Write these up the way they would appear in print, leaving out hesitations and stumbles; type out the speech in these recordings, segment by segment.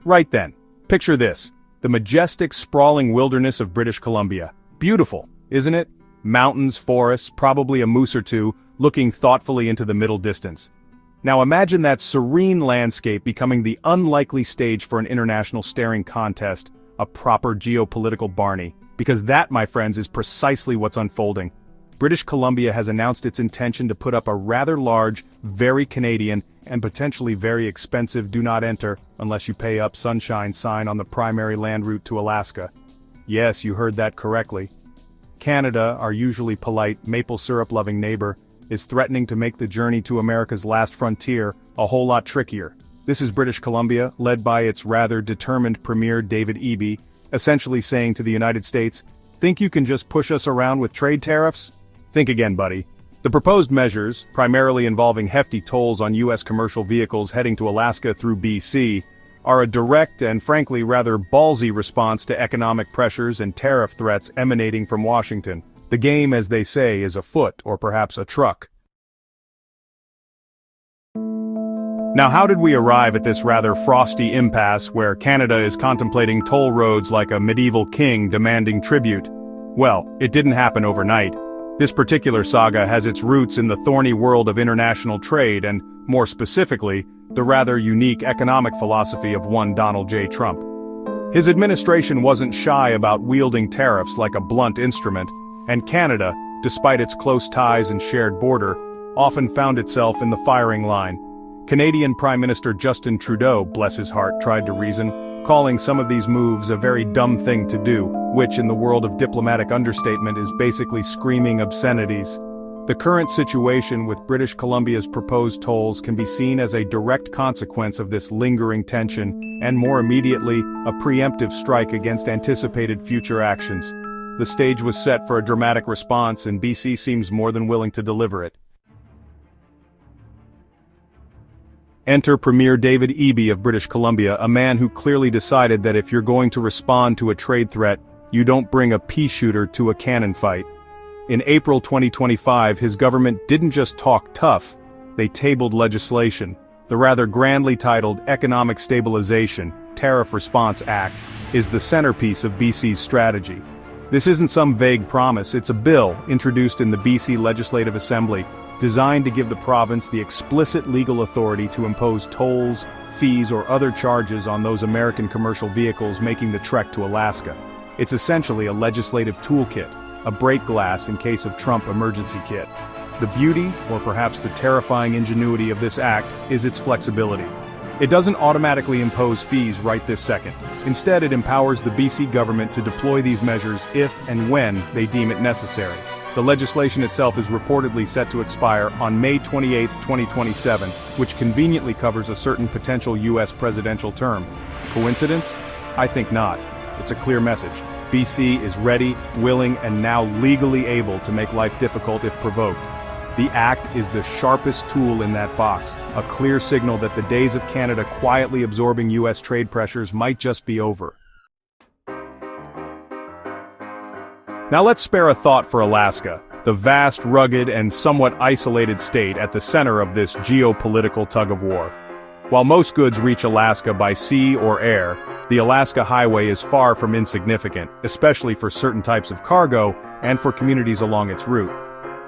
Right then, picture this. The majestic, sprawling wilderness of British Columbia. Beautiful, isn't it? Mountains, forests, probably a moose or two, looking thoughtfully into the middle distance. Now imagine that serene landscape becoming the unlikely stage for an international staring contest, a proper geopolitical Barney. Because that, my friends, is precisely what's unfolding. British Columbia has announced its intention to put up a rather large, very Canadian, and potentially very expensive do not enter unless you pay up sunshine sign on the primary land route to Alaska. Yes, you heard that correctly. Canada, our usually polite, maple syrup-loving neighbor, is threatening to make the journey to America's last frontier a whole lot trickier. This is British Columbia, led by its rather determined Premier David Eby, essentially saying to the United States, "Think you can just push us around with trade tariffs? Think again, buddy." The proposed measures, primarily involving hefty tolls on U.S. commercial vehicles heading to Alaska through BC, are a direct and frankly rather ballsy response to economic pressures and tariff threats emanating from Washington. The game, as they say, is afoot, or perhaps a truck. Now, how did we arrive at this rather frosty impasse where Canada is contemplating toll roads like a medieval king demanding tribute? Well, it didn't happen overnight. This particular saga has its roots in the thorny world of international trade and, more specifically, the rather unique economic philosophy of one Donald J. Trump. His administration wasn't shy about wielding tariffs like a blunt instrument, and Canada, despite its close ties and shared border, often found itself in the firing line. Canadian Prime Minister Justin Trudeau, bless his heart, tried to reason, calling some of these moves a very dumb thing to do, which in the world of diplomatic understatement is basically screaming obscenities. The current situation with British Columbia's proposed tolls can be seen as a direct consequence of this lingering tension, and more immediately, a preemptive strike against anticipated future actions. The stage was set for a dramatic response, and BC seems more than willing to deliver it. Enter Premier David Eby of British Columbia, a man who clearly decided that if you're going to respond to a trade threat, you don't bring a pea shooter to a cannon fight. In April 2025, his government didn't just talk tough, they tabled legislation. The rather grandly titled Economic Stabilization, Tariff Response Act, is the centerpiece of BC's strategy. This isn't some vague promise, it's a bill introduced in the BC Legislative Assembly, designed to give the province the explicit legal authority to impose tolls, fees, or other charges on those American commercial vehicles making the trek to Alaska. It's essentially a legislative toolkit, a break glass in case of Trump emergency kit. The beauty, or perhaps the terrifying ingenuity of this act, is its flexibility. It doesn't automatically impose fees right this second. Instead, it empowers the BC government to deploy these measures if and when they deem it necessary. The legislation itself is reportedly set to expire on May 28, 2027, which conveniently covers a certain potential U.S. presidential term. Coincidence? I think not. It's a clear message. BC is ready, willing, and now legally able to make life difficult if provoked. The act is the sharpest tool in that box, a clear signal that the days of Canada quietly absorbing U.S. trade pressures might just be over. Now let's spare a thought for Alaska, the vast, rugged, and somewhat isolated state at the center of this geopolitical tug-of-war. While most goods reach Alaska by sea or air, the Alaska Highway is far from insignificant, especially for certain types of cargo and for communities along its route.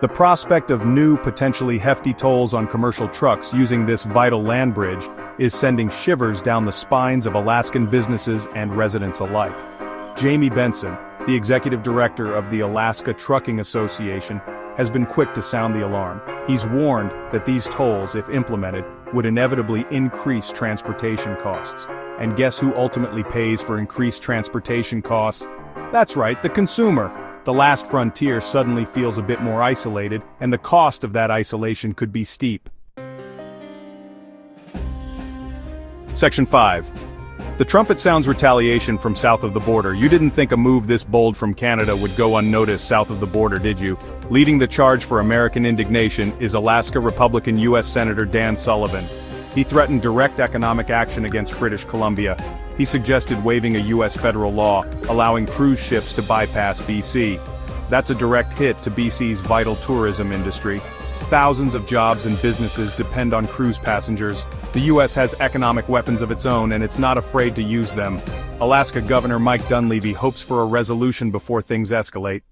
The prospect of new, potentially hefty tolls on commercial trucks using this vital land bridge is sending shivers down the spines of Alaskan businesses and residents alike. Jamie Benson, the executive director of the Alaska Trucking Association, has been quick to sound the alarm. He's warned that these tolls, if implemented, would inevitably increase transportation costs. And guess who ultimately pays for increased transportation costs? That's right, the consumer. The last frontier suddenly feels a bit more isolated, and the cost of that isolation could be steep. Section 5. The trumpet sounds retaliation from south of the border. You didn't think a move this bold from Canada would go unnoticed south of the border, did you? Leading the charge for American indignation is Alaska Republican U.S. Senator Dan Sullivan. He threatened direct economic action against British Columbia. He suggested waiving a U.S. federal law, allowing cruise ships to bypass BC. That's a direct hit to BC's vital tourism industry. Thousands of jobs and businesses depend on cruise passengers. The U.S. has economic weapons of its own and it's not afraid to use them. Alaska Governor Mike Dunleavy hopes for a resolution before things escalate.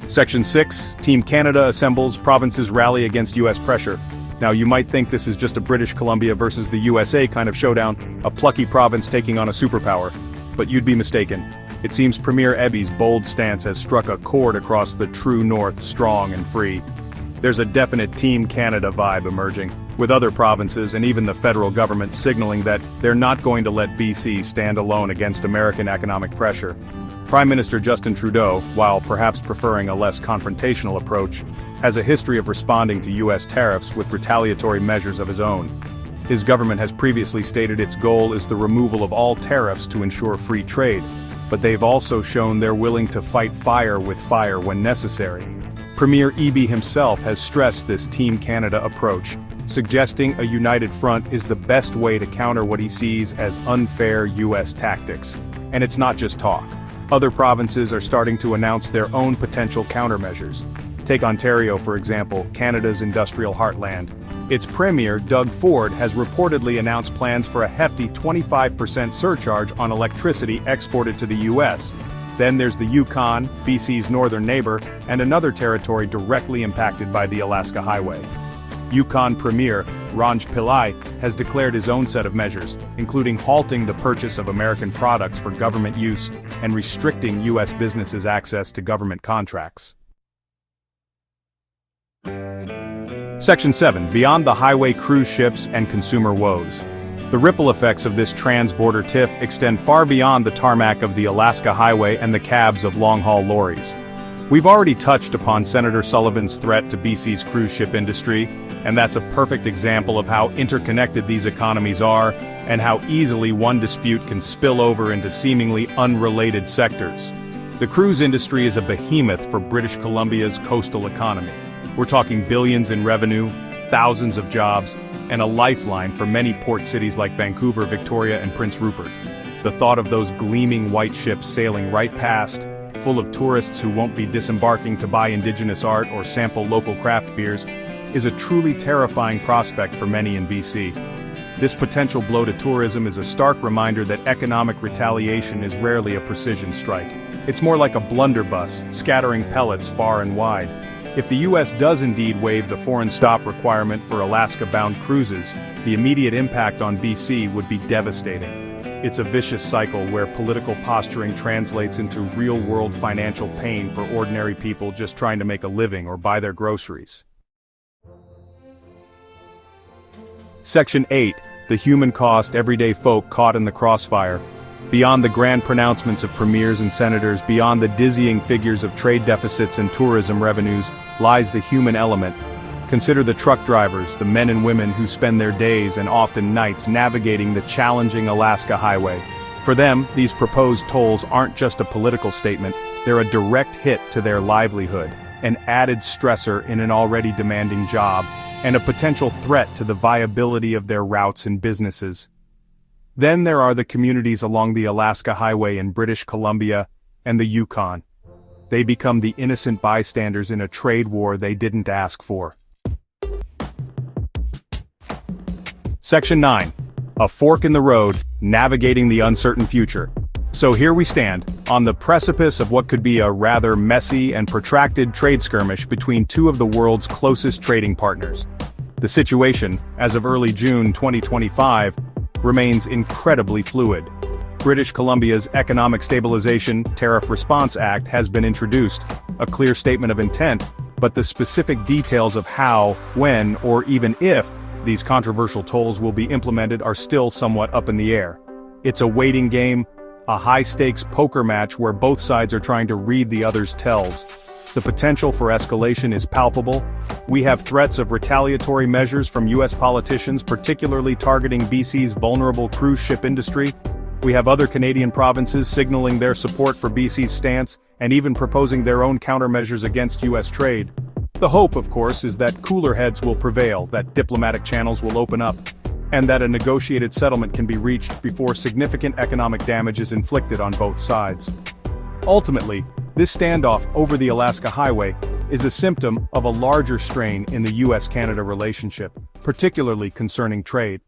Section 6, Team Canada assembles, provinces rally against U.S. pressure. Now you might think this is just a British Columbia versus the USA kind of showdown, a plucky province taking on a superpower. But you'd be mistaken. It seems Premier Ebby's bold stance has struck a chord across the true North, strong and free. There's a definite Team Canada vibe emerging, with other provinces and even the federal government signaling that they're not going to let BC stand alone against American economic pressure. Prime Minister Justin Trudeau, while perhaps preferring a less confrontational approach, has a history of responding to U.S. tariffs with retaliatory measures of his own. His government has previously stated its goal is the removal of all tariffs to ensure free trade, but they've also shown they're willing to fight fire with fire when necessary. Premier Eby himself has stressed this Team Canada approach, suggesting a united front is the best way to counter what he sees as unfair U.S. tactics. And it's not just talk. Other provinces are starting to announce their own potential countermeasures. Take Ontario, for example, Canada's industrial heartland. Its premier, Doug Ford, has reportedly announced plans for a hefty 25% surcharge on electricity exported to the U.S. Then there's the Yukon, BC's northern neighbor, and another territory directly impacted by the Alaska Highway. Yukon Premier, Ranj Pillai, has declared his own set of measures, including halting the purchase of American products for government use and restricting U.S. businesses' access to government contracts. Section 7, Beyond the Highway Cruise Ships and Consumer Woes. The ripple effects of this trans-border tiff extend far beyond the tarmac of the Alaska Highway and the cabs of long-haul lorries. We've already touched upon Senator Sullivan's threat to BC's cruise ship industry, and that's a perfect example of how interconnected these economies are, and how easily one dispute can spill over into seemingly unrelated sectors. The cruise industry is a behemoth for British Columbia's coastal economy. We're talking billions in revenue, thousands of jobs, and a lifeline for many port cities like Vancouver, Victoria, and Prince Rupert. The thought of those gleaming white ships sailing right past, full of tourists who won't be disembarking to buy indigenous art or sample local craft beers, is a truly terrifying prospect for many in BC. This potential blow to tourism is a stark reminder that economic retaliation is rarely a precision strike. It's more like a blunderbuss, scattering pellets far and wide. If the U.S. does indeed waive the foreign stop requirement for Alaska-bound cruises, the immediate impact on BC would be devastating. It's a vicious cycle where political posturing translates into real-world financial pain for ordinary people just trying to make a living or buy their groceries. Section 8, The Human Cost Everyday Folk Caught in the Crossfire. Beyond the grand pronouncements of premiers and senators, beyond the dizzying figures of trade deficits and tourism revenues, lies the human element. Consider the truck drivers, the men and women who spend their days and often nights navigating the challenging Alaska Highway. For them, these proposed tolls aren't just a political statement, they're a direct hit to their livelihood, an added stressor in an already demanding job, and a potential threat to the viability of their routes and businesses. Then there are the communities along the Alaska Highway in British Columbia and the Yukon. They become the innocent bystanders in a trade war they didn't ask for. Section 9. A fork in the road, navigating the uncertain future. So here we stand, on the precipice of what could be a rather messy and protracted trade skirmish between two of the world's closest trading partners. The situation, as of early June 2025, remains incredibly fluid. British Columbia's Economic Stabilization, Tariff Response Act has been introduced, a clear statement of intent, but the specific details of how, when, or even if these controversial tolls will be implemented are still somewhat up in the air. It's a waiting game, a high-stakes poker match where both sides are trying to read the other's tells. The potential for escalation is palpable. We have threats of retaliatory measures from U.S. politicians, particularly targeting BC's vulnerable cruise ship industry. We have other Canadian provinces signaling their support for BC's stance, and even proposing their own countermeasures against U.S. trade. The hope, of course, is that cooler heads will prevail, that diplomatic channels will open up, and that a negotiated settlement can be reached before significant economic damage is inflicted on both sides. Ultimately, This standoff over the Alaska Highway is a symptom of a larger strain in the U.S.-Canada relationship, particularly concerning trade.